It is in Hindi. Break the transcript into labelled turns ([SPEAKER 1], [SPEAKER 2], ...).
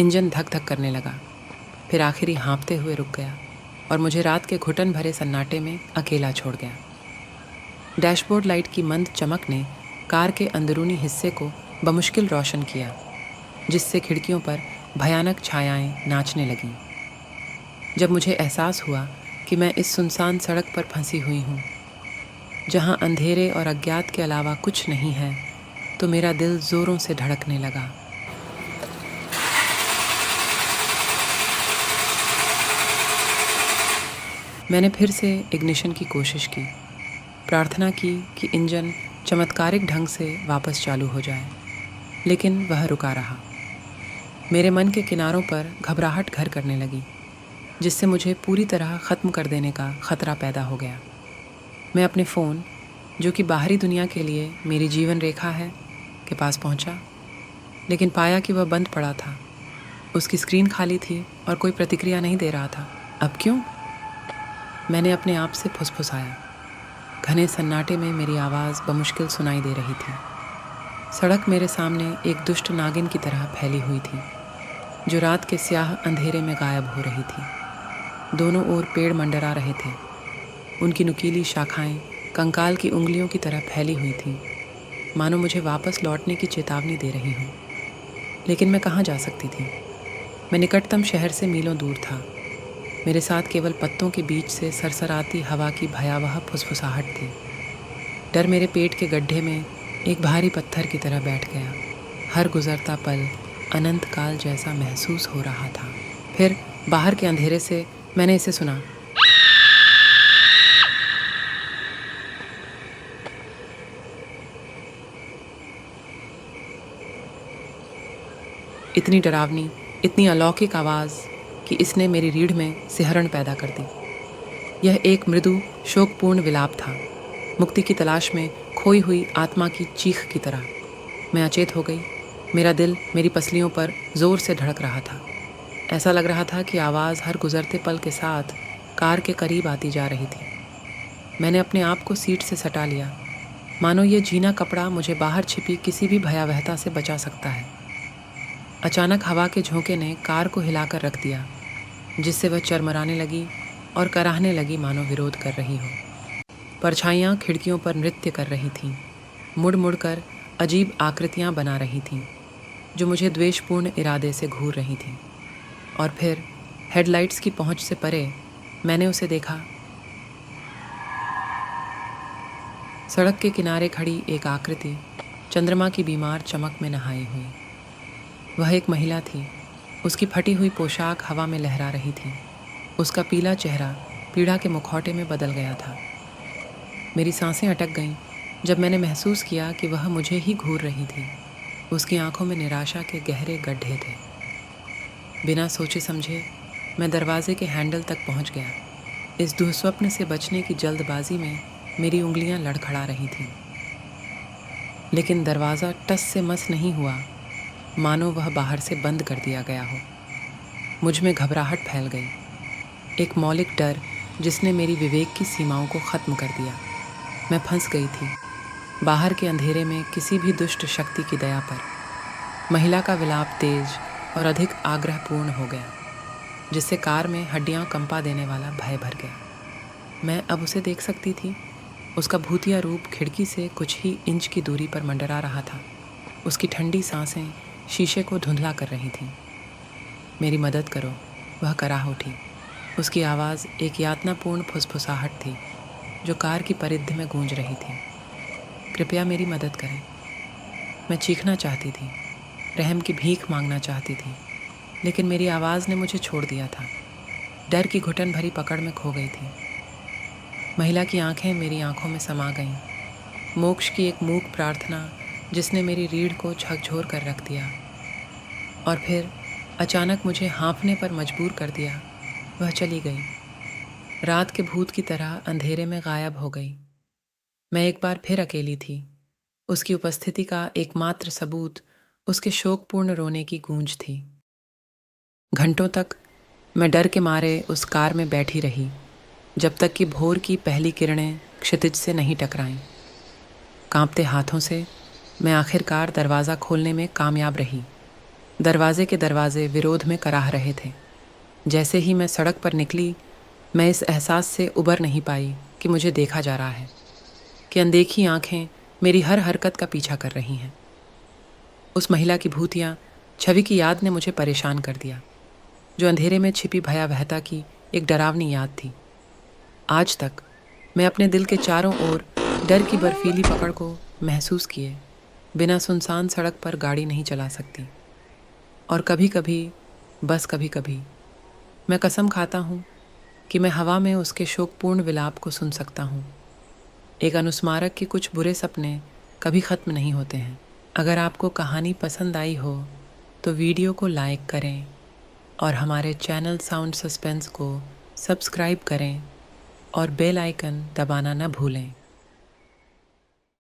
[SPEAKER 1] इंजन धक धक करने लगा, फिर आखिरी हाँफते हुए रुक गया और मुझे रात के घुटन भरे सन्नाटे में अकेला छोड़ गया। डैशबोर्ड लाइट की मंद चमक ने कार के अंदरूनी हिस्से को बमुश्किल रोशन किया, जिससे खिड़कियों पर भयानक छायाएं नाचने लगीं। जब मुझे एहसास हुआ कि मैं इस सुनसान सड़क पर फंसी हुई हूँ, जहाँ अंधेरे और अज्ञात के अलावा कुछ नहीं है, तो मेरा दिल जोरों से धड़कने लगा। मैंने फिर से इग्निशन की कोशिश की, प्रार्थना की कि इंजन चमत्कारिक ढंग से वापस चालू हो जाए, लेकिन वह रुका रहा। मेरे मन के किनारों पर घबराहट घर करने लगी, जिससे मुझे पूरी तरह ख़त्म कर देने का खतरा पैदा हो गया। मैं अपने फ़ोन, जो कि बाहरी दुनिया के लिए मेरी जीवन रेखा है, के पास पहुंचा, लेकिन पाया कि वह बंद पड़ा था। उसकी स्क्रीन खाली थी और कोई प्रतिक्रिया नहीं दे रहा था। अब क्यों? मैंने अपने आप से फुसफुसाया। घने सन्नाटे में मेरी आवाज़ बमुश्किल सुनाई दे रही थी। सड़क मेरे सामने एक दुष्ट नागिन की तरह फैली हुई थी, जो रात के स्याह अंधेरे में गायब हो रही थी। दोनों ओर पेड़ मंडरा रहे थे। उनकी नुकीली शाखाएं कंकाल की उंगलियों की तरह फैली हुई थीं, मानो मुझे वापस लौटने की चेतावनी दे रही हूँ। लेकिन मैं कहाँ जा सकती थी? मैं निकटतम शहर से मीलों दूर था। मेरे साथ केवल पत्तों के बीच से सरसराती हवा की भयावह फुसफुसाहट थी। डर मेरे पेट के गड्ढे में एक भारी पत्थर की तरह बैठ गया। हर गुजरता पल अनंत काल जैसा महसूस हो रहा था। फिर बाहर के अंधेरे से मैंने इसे सुना। इतनी डरावनी, इतनी अलौकिक आवाज़ कि इसने मेरी रीढ़ में सिहरण पैदा कर दी। यह एक मृदु, शोकपूर्ण विलाप था, मुक्ति की तलाश में खोई हुई आत्मा की चीख की तरह। मैं अचेत हो गई। मेरा दिल मेरी पसलियों पर जोर से धड़क रहा था। ऐसा लग रहा था कि आवाज़ हर गुजरते पल के साथ कार के करीब आती जा रही थी। मैंने अपने आप को सीट से सटा लिया, मानो ये जीना कपड़ा मुझे बाहर छिपी किसी भी भयावहता से बचा सकता है। अचानक हवा के झोंके ने कार को हिलाकर रख दिया, जिससे वह चरमराने लगी और कराहने लगी, मानो विरोध कर रही हो। परछाइयाँ खिड़कियों पर नृत्य कर रही थीं, मुड़ मुड़ कर अजीब आकृतियाँ बना रही थीं, जो मुझे द्वेषपूर्ण इरादे से घूर रही थीं। और फिर हेडलाइट्स की पहुँच से परे मैंने उसे देखा। सड़क के किनारे खड़ी एक आकृति, चंद्रमा की बीमार चमक में नहाई हुई। वह एक महिला थी। उसकी फटी हुई पोशाक हवा में लहरा रही थी। उसका पीला चेहरा पीड़ा के मुखौटे में बदल गया था। मेरी सांसें अटक गईं जब मैंने महसूस किया कि वह मुझे ही घूर रही थी। उसकी आंखों में निराशा के गहरे गड्ढे थे। बिना सोचे समझे मैं दरवाजे के हैंडल तक पहुंच गया। इस दुःस्वप्न से बचने की जल्दबाजी में मेरी उंगलियां लड़खड़ा रही थीं, लेकिन दरवाज़ा टस से मस नहीं हुआ, मानो वह बाहर से बंद कर दिया गया हो। मुझ में घबराहट फैल गई, एक मौलिक डर जिसने मेरी विवेक की सीमाओं को ख़त्म कर दिया। मैं फंस गई थी बाहर के अंधेरे में किसी भी दुष्ट शक्ति की दया पर। महिला का विलाप तेज और अधिक आग्रहपूर्ण हो गया, जिससे कार में हड्डियां कंपा देने वाला भय भर गया। मैं अब उसे देख सकती थी। उसका भूतिया रूप खिड़की से कुछ ही इंच की दूरी पर मंडरा रहा था। उसकी ठंडी सांसें शीशे को धुंधला कर रही थीं। मेरी मदद करो, वह कराह उठी। उसकी आवाज़ एक यातनापूर्ण फुसफुसाहट थी, जो कार की परिधि में गूंज रही थी। कृपया मेरी मदद करें। मैं चीखना चाहती थी, रहम की भीख मांगना चाहती थी, लेकिन मेरी आवाज़ ने मुझे छोड़ दिया था। डर की घुटन भरी पकड़ में खो गई थी। महिला की आंखें मेरी आंखों में समा गईं, मोक्ष की एक मूक प्रार्थना जिसने मेरी रीढ़ को झकझोर कर रख दिया। और फिर अचानक मुझे हाँफने पर मजबूर कर दिया। वह चली गई, रात के भूत की तरह अंधेरे में गायब हो गई। मैं एक बार फिर अकेली थी। उसकी उपस्थिति का एकमात्र सबूत उसके शोकपूर्ण रोने की गूंज थी। घंटों तक मैं डर के मारे उस कार में बैठी रही, जब तक कि भोर की पहली किरणें क्षितिज से नहीं टकराईं। कांपते हाथों से मैं आखिरकार दरवाज़ा खोलने में कामयाब रही। दरवाजे के दरवाजे विरोध में कराह रहे थे। जैसे ही मैं सड़क पर निकली, मैं इस एहसास से उबर नहीं पाई कि मुझे देखा जा रहा है, कि अनदेखी आंखें मेरी हर हरकत का पीछा कर रही हैं। उस महिला की भूतिया छवि की याद ने मुझे परेशान कर दिया, जो अंधेरे में छिपी भयावहता की एक डरावनी याद थी। आज तक मैं अपने दिल के चारों ओर डर की बर्फीली पकड़ को महसूस किए बिना सुनसान सड़क पर गाड़ी नहीं चला सकती। और कभी कभी, बस कभी कभी, मैं कसम खाता हूँ कि मैं हवा में उसके शोकपूर्ण विलाप को सुन सकता हूँ। एक अनुस्मारक के कुछ बुरे सपने कभी ख़त्म नहीं होते हैं। अगर आपको कहानी पसंद आई हो तो वीडियो को लाइक करें और हमारे चैनल साउंड सस्पेंस को सब्सक्राइब करें और बेल आइकन दबाना न भूलें।